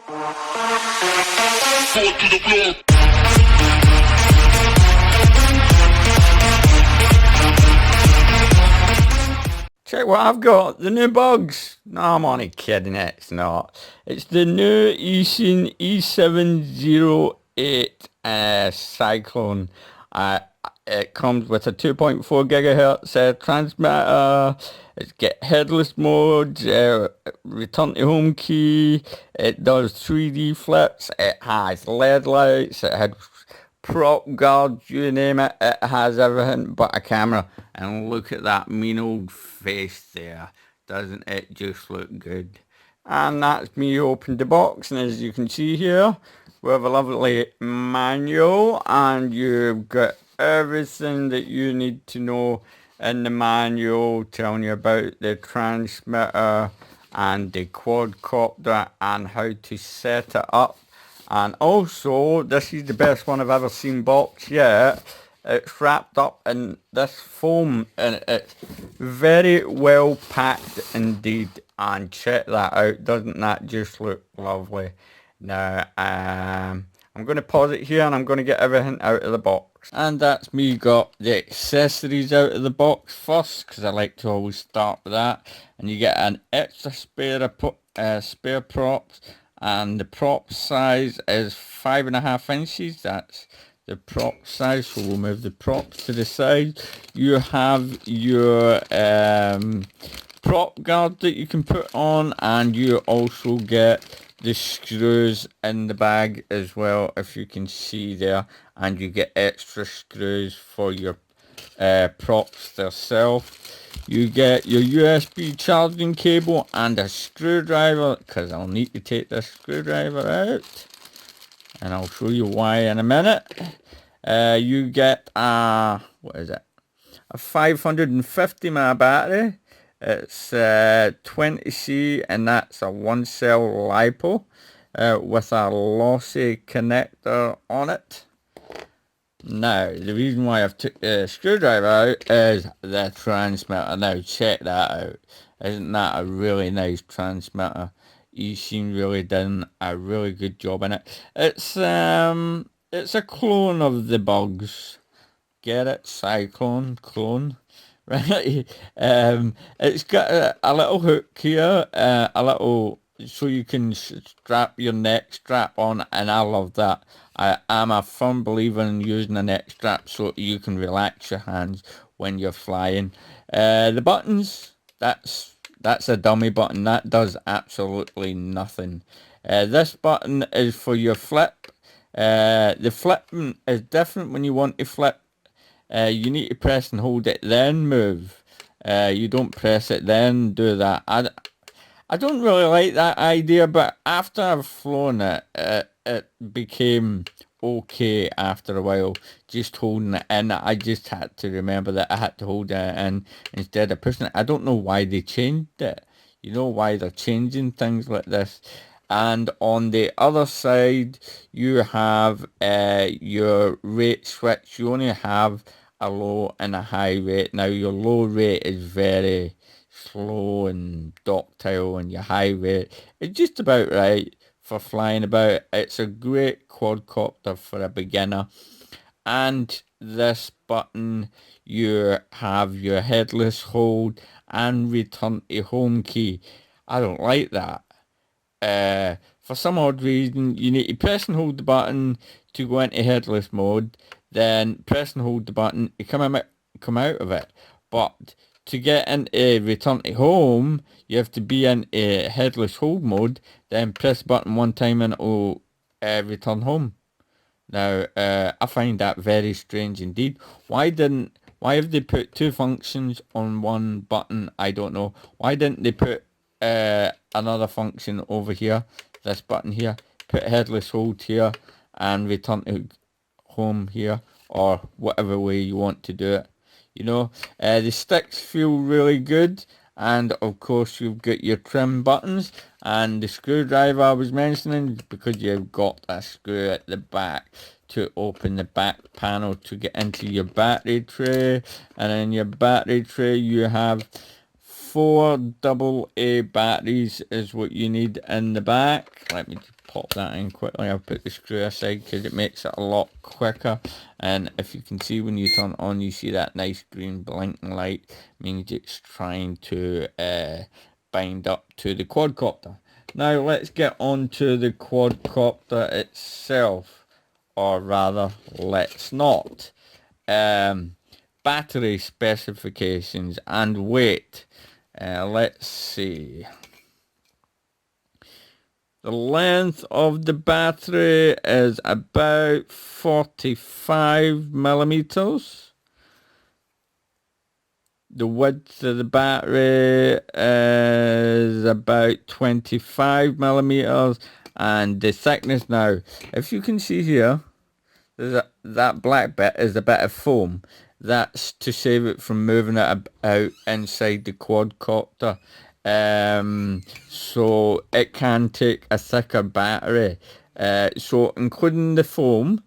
Check what I've got, the new bugs. No, I'm only kidding, it's not. It's the new Eachine E708 Cyclone. It comes with a 2.4 gigahertz transmitter. It's got headless mode, return to home key. It does 3D flips. It has LED lights. It had prop guards, you name it. It has everything but a camera. And look at that mean old face there. Doesn't it just look good? And that's me opened the box, and as you can see here, we have a lovely manual, and you've got everything that you need to know in the manual, telling you about the transmitter and the quadcopter and how to set it up. And also, this is the best one I've ever seen box yet. It's wrapped up in this foam, and it's very well packed indeed. And check that out, doesn't that just look lovely? Now, I'm going to pause it here, and I'm going to get everything out of the box. And that's me got the accessories out of the box first, because I like to always start with that. And you get an extra spare props, and the prop size is 5.5 inches. That's the prop size, so we'll move the props to the side. You have your prop guard that you can put on, and you also get the screws in the bag as well, if you can see there, and you get extra screws for your props themselves. You get your USB charging cable and a screwdriver, because I'll need to take this screwdriver out, and I'll show you why in a minute. You get a 550 mAh battery. It's 20C, and that's a 1-cell LiPo with a lossy connector on it. Now, the reason why I've took the screwdriver out is the transmitter. Now, check that out. Isn't that a really nice transmitter? Eachine really done a really good job in it. It's a clone of the bugs. Get it? Cyclone clone. Right. It's got a little hook here, so you can strap your neck strap on, and I love that. I am a firm believer in using a neck strap so you can relax your hands when you're flying. The buttons, that's a dummy button. That does absolutely nothing. This button is for your flip. The flipping is different when you want to flip. You need to press and hold it, then move. You don't press it, then do that. I don't really like that idea, but after I've flown it, it became okay after a while, just holding it in. I just had to remember that I had to hold it in instead of pushing it. I don't know why they changed it. You know why they're changing things like this. And on the other side, you have your rate switch. You only have a low and a high rate. Now, your low rate is very slow and ductile, and your high rate is just about right for flying about. It's a great quadcopter for a beginner. And this button, you have your headless hold and return to home key. I don't like that. For some odd reason, you need to press and hold the button to go into headless mode, then press and hold the button to come out of it. But to get into return to home, you have to be in a headless hold mode, then press the button one time and it will return home. Now, I find that very strange indeed. Why have they put two functions on one button? I don't know. Why didn't they put another function over here, this button here, put headless hold here and return to home here, or whatever way you want to do it? You know, the sticks feel really good, and of course you've got your trim buttons and the screwdriver I was mentioning, because you've got a screw at the back to open the back panel to get into your battery tray. And in your battery tray you have 4 AA batteries is what you need in the back. Let me just pop that in quickly. I'll put the screw aside because it makes it a lot quicker. And if you can see when you turn it on, you see that nice green blinking light. Means it's trying to bind up to the quadcopter. Now let's get on to the quadcopter itself. Or rather, let's not. Battery specifications and weight. Let's see. The length of the battery is about 45 millimeters. The width of the battery is about 25 millimeters. And the thickness now, if you can see here, that black bit is a bit of foam. That's to save it from moving it out inside the quadcopter. So it can take a thicker battery. So including the foam,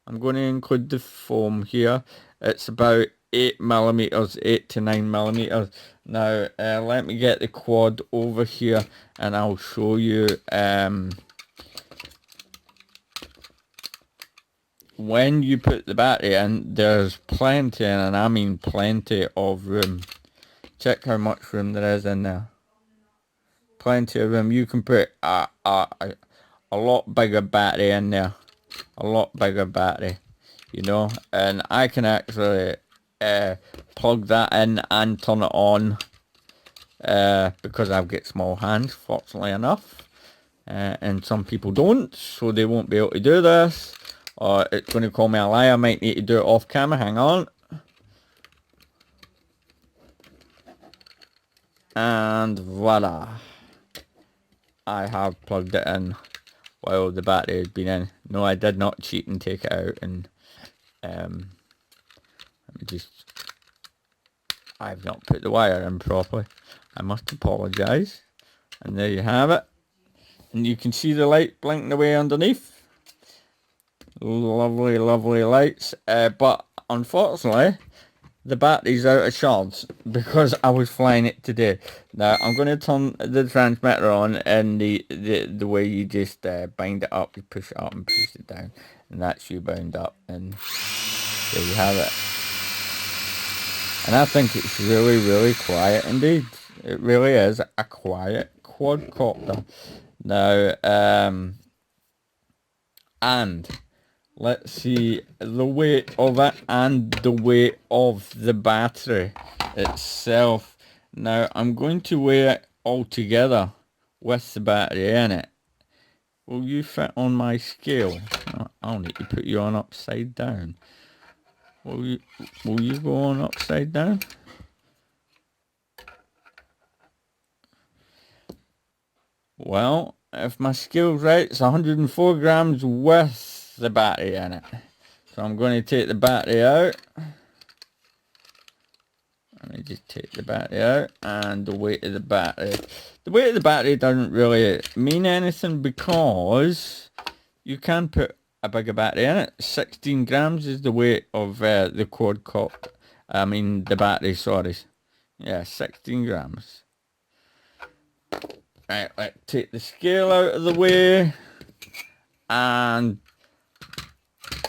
I'm going to include the foam here. It's about 8 millimeters, 8 to 9 millimeters. Now let me get the quad over here and I'll show you when you put the battery in, there's plenty, and I mean plenty of room. Check how much room there is in there. Plenty of room. You can put a lot bigger battery in there. A lot bigger battery, you know. And I can actually plug that in and turn it on because I've got small hands, fortunately enough. And some people don't, so they won't be able to do this. Or it's going to call me a liar. I might need to do it off camera. Hang on. And voila. I have plugged it in while the battery has been in. No, I did not cheat and take it out. And let me just... I've not put the wire in properly. I must apologise. And there you have it. And you can see the light blinking away underneath. Lovely, lovely lights. But unfortunately, the battery's out of shards because I was flying it today. Now I'm going to turn the transmitter on in the way you just bind it up. You push it up and push it down, and that's you bound up. And there you have it. And I think it's really, really quiet indeed. It really is a quiet quadcopter. Now, and let's see the weight of it and the weight of the battery itself. Now I'm going to weigh it all together with the battery in it. Will you fit on my scale? I'll need to put you on upside down. Will you go on upside down? Well, if my scale's right, it's 104 grams with the battery in it. So I'm going to take the battery out. Let me just take the battery out, and the weight of the battery. The weight of the battery doesn't really mean anything because you can put a bigger battery in it. 16 grams is the weight of the quadcopter. I mean the battery, sorry. Yeah, 16 grams. Right, let's take the scale out of the way. And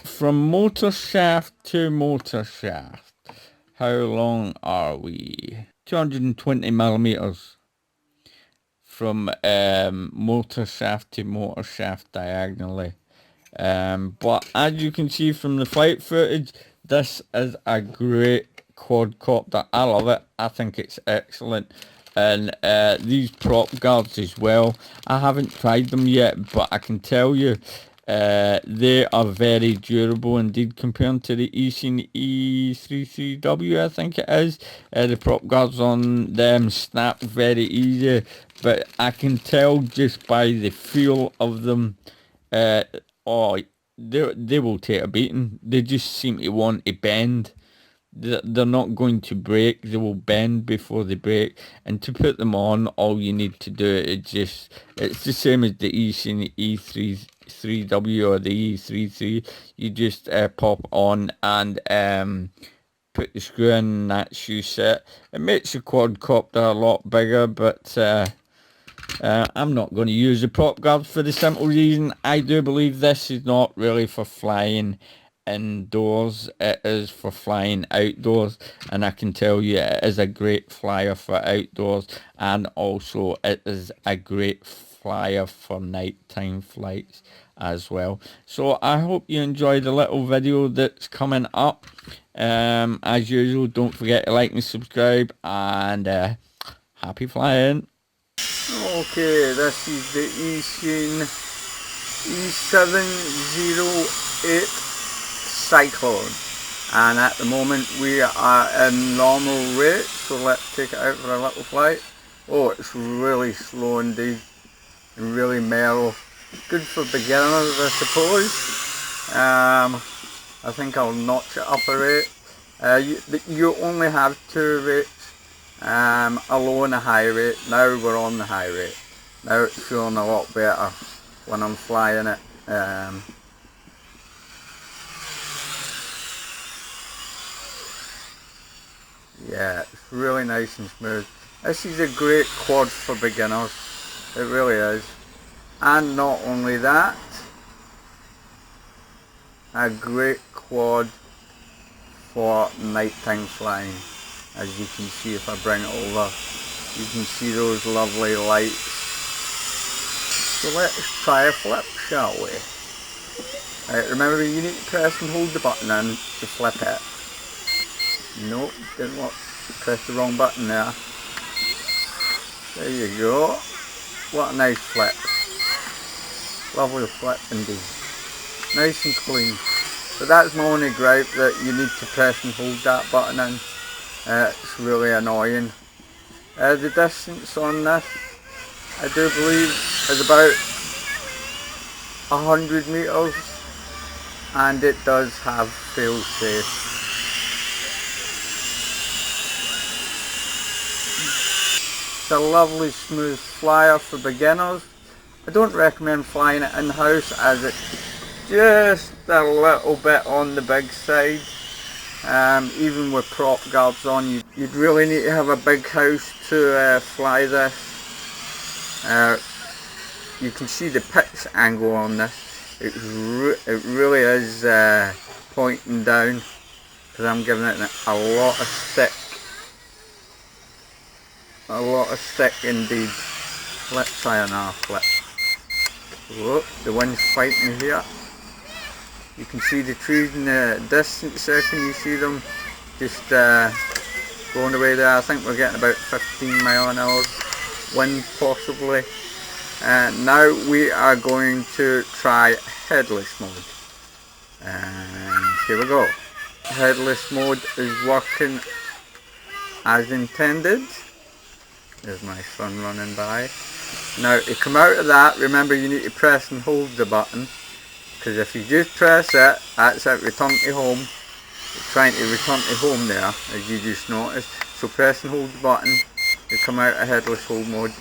from motor shaft to motor shaft, how long are we? 220 millimeters from motor shaft to motor shaft diagonally. But as you can see from the flight footage, this is a great quadcopter. I love it. I think it's excellent. And these prop guards as well, I haven't tried them yet, but I can tell you they are very durable indeed compared to the Eachine E708, I think it is. The prop guards on them snap very easy, but I can tell just by the feel of them, they will take a beating. They just seem to want to bend. They're not going to break. They will bend before they break. And to put them on, all you need to do is it's the same as the Eachine E3W or the E33. You just pop on and put the screw in and that shoe set. It makes the quadcopter a lot bigger, but I'm not going to use the prop guard for the simple reason I do believe this is not really for flying indoors. It is for flying outdoors, and I can tell you it is a great flyer for outdoors, and also it is a great flyer for nighttime flights as well. So I hope you enjoy the little video that's coming up. As usual, don't forget to like and subscribe, and happy flying. Okay, this is the Eachine E708 Cyclone, and at the moment we are in normal rate, so let's take it out for a little flight. Oh, it's really slow indeed, and really mellow. Good for beginners, I suppose. I think I'll notch it up a rate. You only have 2 rates. A low and a high rate. Now we're on the high rate. Now it's feeling a lot better when I'm flying it. Yeah, it's really nice and smooth. This is a great quad for beginners. It really is. And not only that, a great quad for nighttime flying. As you can see, if I bring it over, you can see those lovely lights. So let's try a flip, shall we? Right, remember you need to press and hold the button in to flip it. Nope, didn't want to press the wrong button there. There you go. What a nice flip. Lovely flip indeed. Nice and clean. But that's my only gripe, that you need to press and hold that button in. It's really annoying. The distance on this, I do believe, is about 100 meters, and it does have fail-safe. It's a lovely smooth flyer for beginners. I don't recommend flying it in-house, as it's just a little bit on the big side. Even with prop guards on, you'd really need to have a big house to fly this. You can see the pitch angle on this. It really is pointing down, because I'm giving it a lot of stick. A lot of stick indeed. Let's try another flip. Whoa, the wind's fighting me here. You can see the trees in the distance there. Can you see them just going away there? I think we're getting about 15 mile an hour wind possibly. Now we are going to try headless mode. And here we go. Headless mode is working as intended. There's my son running by. Now to come out of that, remember you need to press and hold the button. Because if you just press it, that's it, return to home. It's trying to return to home there, as you just noticed. So press and hold the button, you come out of headless hold mode.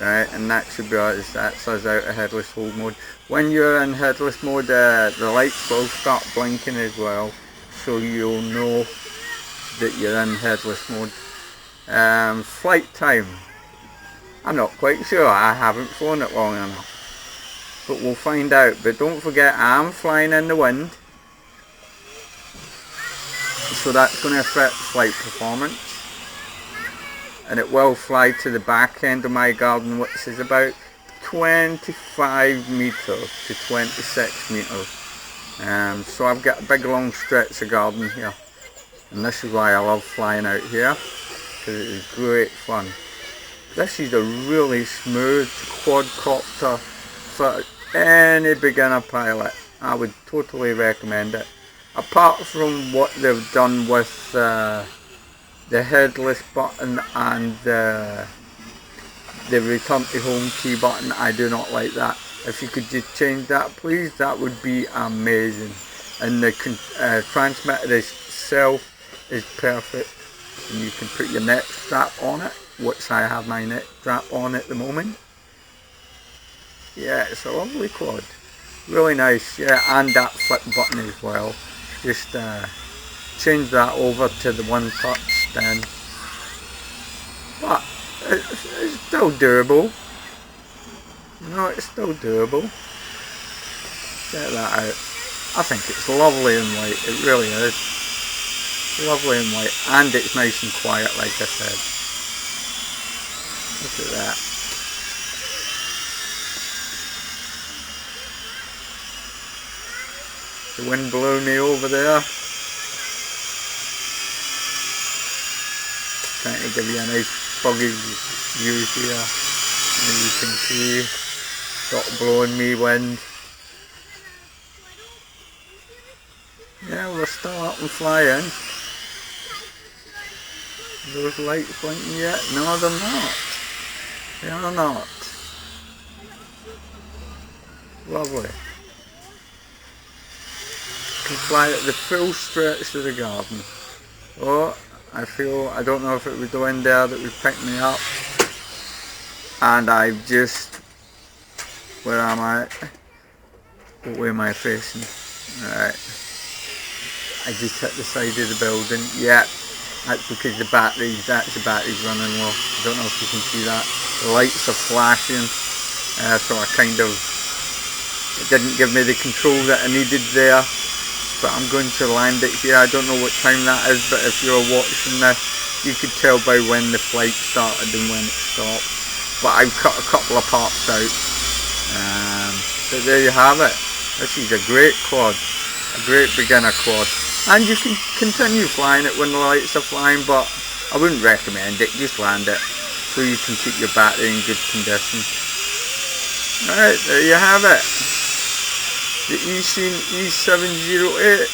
Right, and that should be us, that's us out of headless hold mode. When you're in headless mode, the lights will start blinking as well, so you'll know that you're in headless mode. Flight time, I'm not quite sure, I haven't flown it long enough. But we'll find out. But don't forget, I'm flying in the wind, so that's going to affect flight performance, and it will fly to the back end of my garden, which is about 25 meters to 26 meters. So I've got a big long stretch of garden here, and this is why I love flying out here, because it is great fun. This is a really smooth quadcopter for any beginner pilot. I would totally recommend it. Apart from what they've done with the headless button and the return to home key button, I do not like that. If you could just change that please, that would be amazing. And the transmitter itself is perfect, and you can put your neck strap on it, which I have my neck strap on at the moment. Yeah, it's a lovely quad, really nice. Yeah, and that flip button as well, just change that over to the one touch then. But it's still doable. You know, it's still doable. Check that out. I think it's lovely in white, it really is. Lovely in white, and it's nice and quiet like I said. Look at that. The wind blew me over there. Trying to give you a nice foggy view here. And you can see, got blowing me wind. Yeah, we're still up and flying. Those lights blinking yet? No, they're not. They are not. Lovely. Can fly at the full stretch of the garden. Oh, I don't know if it was the wind there that was picking me up. And I've just, where am I? What way am I facing? Alright. I just hit the side of the building. Yeah, that's because the batteries running low. I don't know if you can see that. The lights are flashing. So I kind of, it didn't give me the control that I needed there. But I'm going to land it here. I don't know what time that is, but if you're watching this, you could tell by when the flight started and when it stopped. But I've cut a couple of parts out. But there you have it. This is a great quad. A great beginner quad. And you can continue flying it when the lights are flying, but I wouldn't recommend it. Just land it so you can keep your battery in good condition. Alright, there you have it. The Eachine E708.